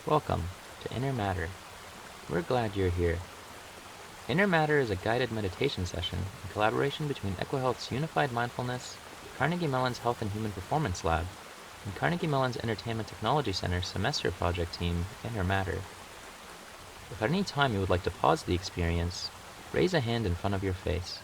Welcome to Inner Matter. We're glad you're here. Inner Matter is a guided meditation session in collaboration between EquiHealth's Unified Mindfulness, Carnegie Mellon's Health and Human Performance Lab, and Carnegie Mellon's Entertainment Technology Center's semester project team, Inner Matter. If at any time you would like to pause the experience, raise a hand in front of your face.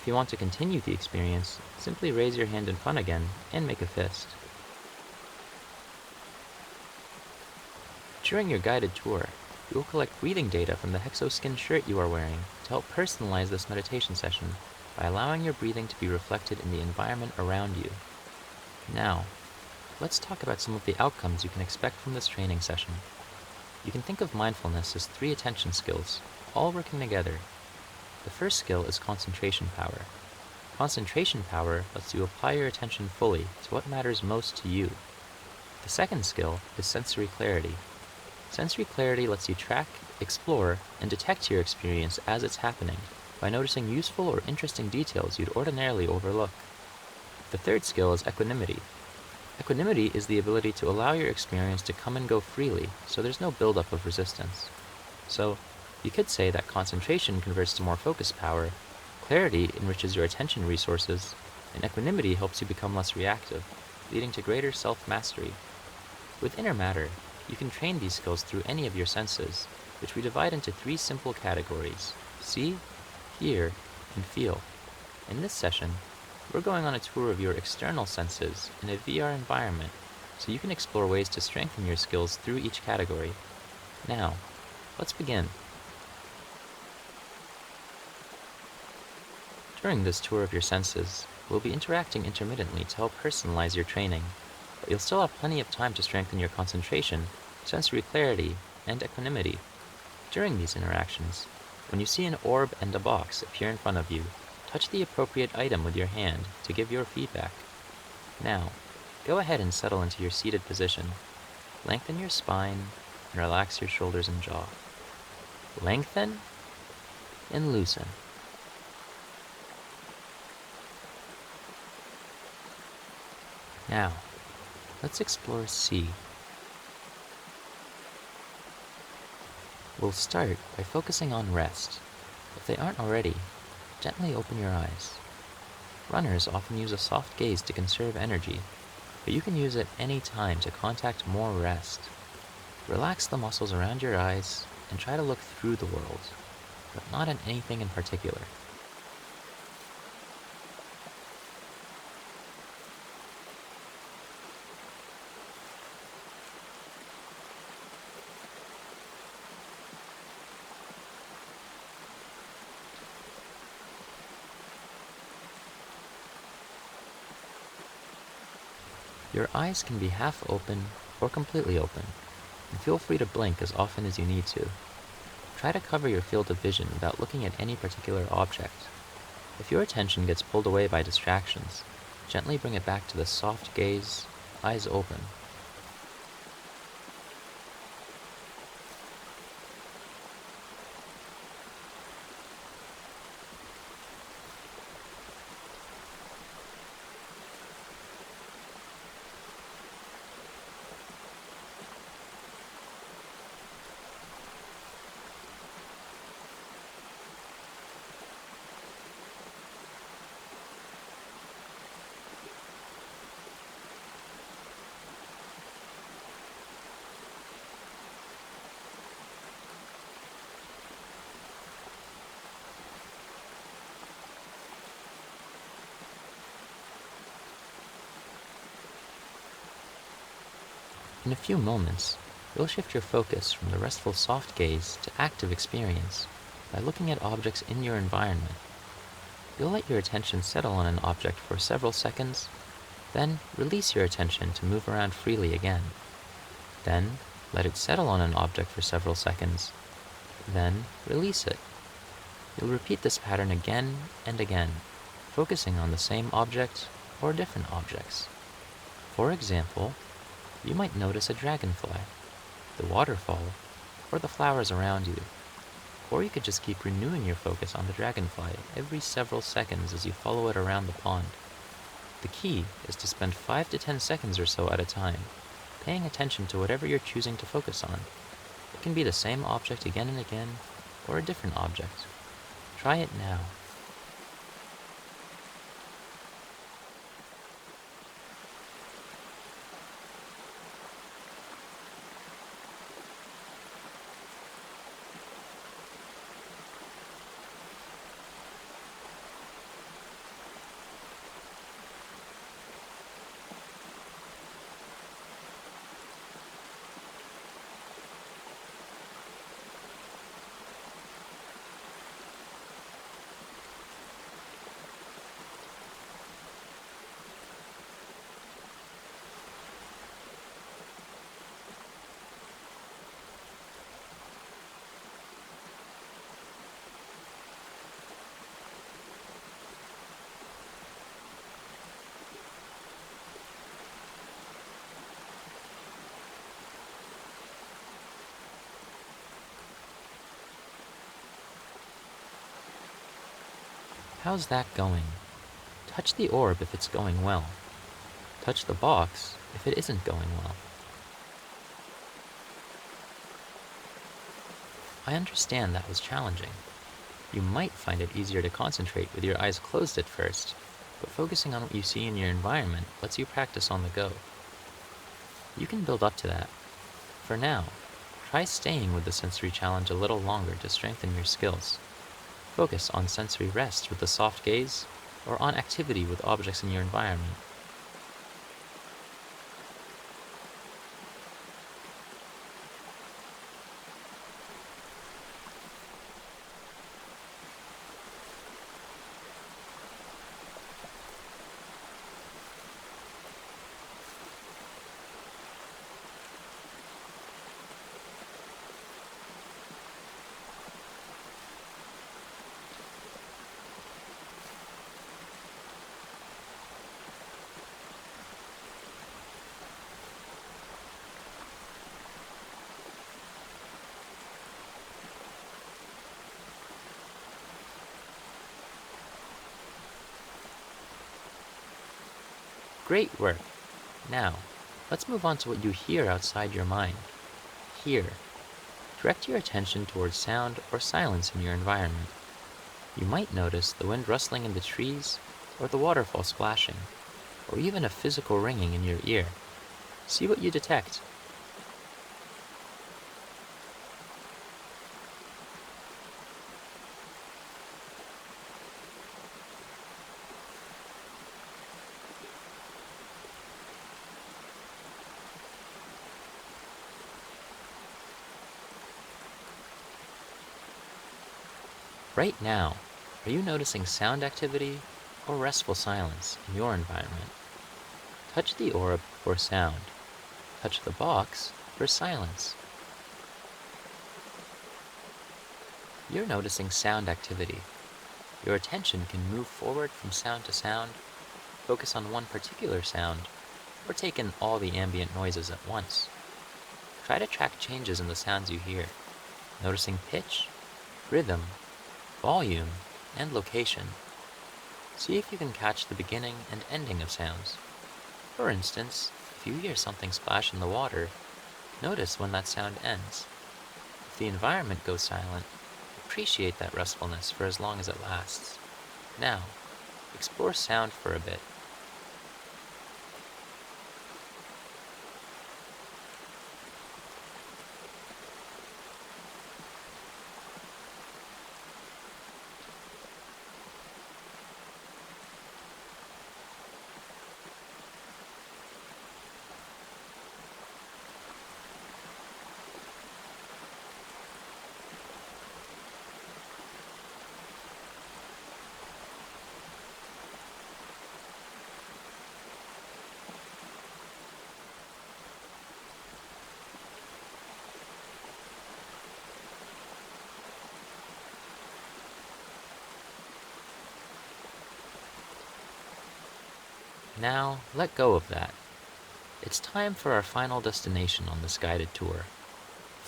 If you want to continue the experience, simply raise your hand in front again and make a fist. During your guided tour, you will collect breathing data from the hexoskin shirt you are wearing to help personalize this meditation session by allowing your breathing to be reflected in the environment around you. Now, let's talk about some of the outcomes you can expect from this training session. You can think of mindfulness as 3 attention skills, all working together. The first skill is concentration power. Concentration power lets you apply your attention fully to what matters most to you. The second skill is sensory clarity. Sensory clarity lets you track, explore, and detect your experience as it's happening by noticing useful or interesting details you'd ordinarily overlook. The third skill is equanimity. Equanimity is the ability to allow your experience to come and go freely so there's no buildup of resistance. So, you could say that concentration converts to more focus power, clarity enriches your attention resources, and equanimity helps you become less reactive, leading to greater self-mastery. With Inner Matter, you can train these skills through any of your senses, which we divide into 3 simple categories: see, hear, and feel. In this session, we're going on a tour of your external senses in a VR environment, so you can explore ways to strengthen your skills through each category. Now, let's begin. During this tour of your senses, we'll be interacting intermittently to help personalize your training, but you'll still have plenty of time to strengthen your concentration, sensory clarity, and equanimity. During these interactions, when you see an orb and a box appear in front of you, touch the appropriate item with your hand to give your feedback. Now, go ahead and settle into your seated position. Lengthen your spine and relax your shoulders and jaw. Lengthen and loosen. Now, let's explore see. We'll start by focusing on rest. If they aren't already, gently open your eyes. Runners often use a soft gaze to conserve energy, but you can use it any time to contact more rest. Relax the muscles around your eyes and try to look through the world, but not at anything in particular. Your eyes can be half open or completely open, and feel free to blink as often as you need to. Try to cover your field of vision without looking at any particular object. If your attention gets pulled away by distractions, gently bring it back to the soft gaze, eyes open. In a few moments, you'll shift your focus from the restful soft gaze to active experience by looking at objects in your environment. You'll let your attention settle on an object for several seconds, then release your attention to move around freely again. Then, let it settle on an object for several seconds, then release it. You'll repeat this pattern again and again, focusing on the same object or different objects. For example, you might notice a dragonfly. the waterfall, or the flowers around you. Or you could just keep renewing your focus on the dragonfly every several seconds as you follow it around the pond. The key is to spend 5 to 10 seconds or so at a time, paying attention to whatever you're choosing to focus on. It can be the same object again and again, or a different object. Try it now. How's that going? Touch the orb if it's going well. Touch the box if it isn't going well. I understand that was challenging. You might find it easier to concentrate with your eyes closed at first, but focusing on what you see in your environment lets you practice on the go. You can build up to that. For now, try staying with the sensory challenge a little longer to strengthen your skills. Focus on sensory rest with a soft gaze, or on activity with objects in your environment. Great work! Now, let's move on to what you hear outside your mind. Hear. Direct your attention towards sound or silence in your environment. You might notice the wind rustling in the trees, or the waterfall splashing, or even a physical ringing in your ear. See what you detect. Right now, are you noticing sound activity or restful silence in your environment? Touch the orb for sound. Touch the box for silence. You're noticing sound activity. Your attention can move forward from sound to sound, focus on one particular sound, or take in all the ambient noises at once. Try to track changes in the sounds you hear, noticing pitch, rhythm, volume, and location. See if you can catch the beginning and ending of sounds. For instance, if you hear something splash in the water, notice when that sound ends. If the environment goes silent, appreciate that restfulness for as long as it lasts. Now, explore sound for a bit. Now, let go of that. It's time for our final destination on this guided tour,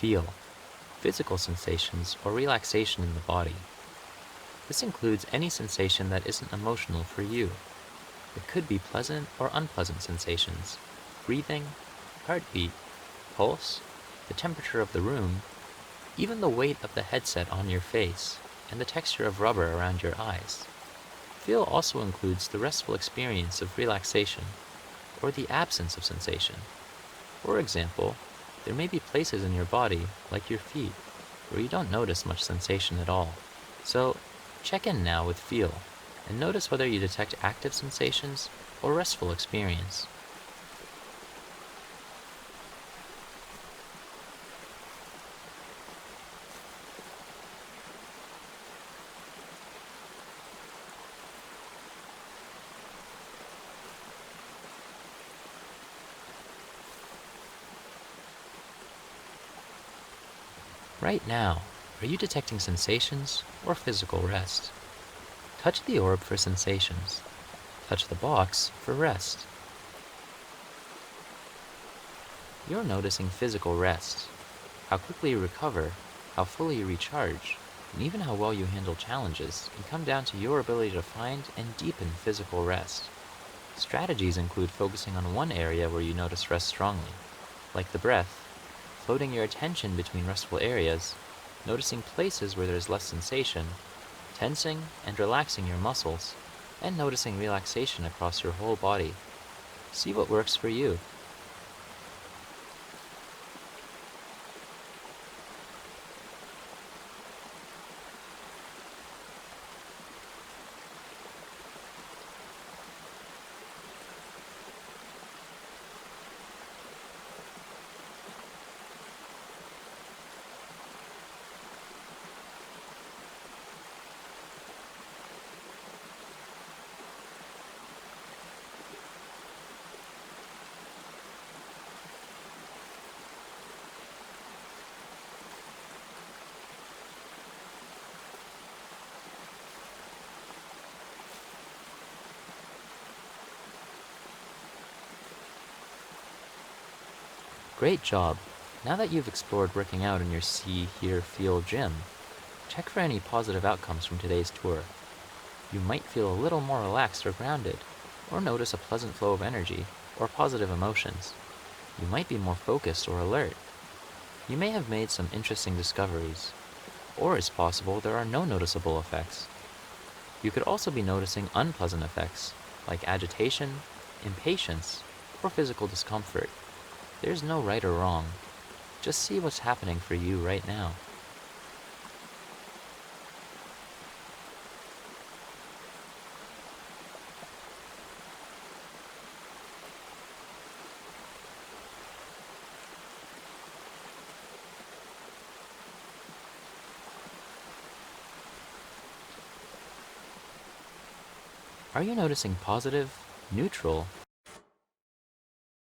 Feel physical sensations or relaxation in the body. This includes any sensation that isn't emotional for you. It could be pleasant or unpleasant sensations, breathing, heartbeat, pulse, the temperature of the room, even the weight of the headset on your face, and the texture of rubber around your eyes. Feel also includes the restful experience of relaxation, or the absence of sensation. For example, there may be places in your body, like your feet, where you don't notice much sensation at all. So, check in now with feel, and notice whether you detect active sensations or restful experience. Right now, are you detecting sensations or physical rest? Touch the orb for sensations. Touch the box for rest. You're noticing physical rest. How quickly you recover, how fully you recharge, and even how well you handle challenges can come down to your ability to find and deepen physical rest. Strategies include focusing on one area where you notice rest strongly, like the breath, floating your attention between restful areas, noticing places where there's less sensation, tensing and relaxing your muscles, and noticing relaxation across your whole body. See what works for you. Great job! Now that you've explored working out in your See, Hear, Feel gym, check for any positive outcomes from today's tour. You might feel a little more relaxed or grounded, or notice a pleasant flow of energy or positive emotions. You might be more focused or alert. You may have made some interesting discoveries, or it's possible there are no noticeable effects. You could also be noticing unpleasant effects, like agitation, impatience, or physical discomfort. There's no right or wrong. Just see what's happening for you right now. Are you noticing positive, neutral,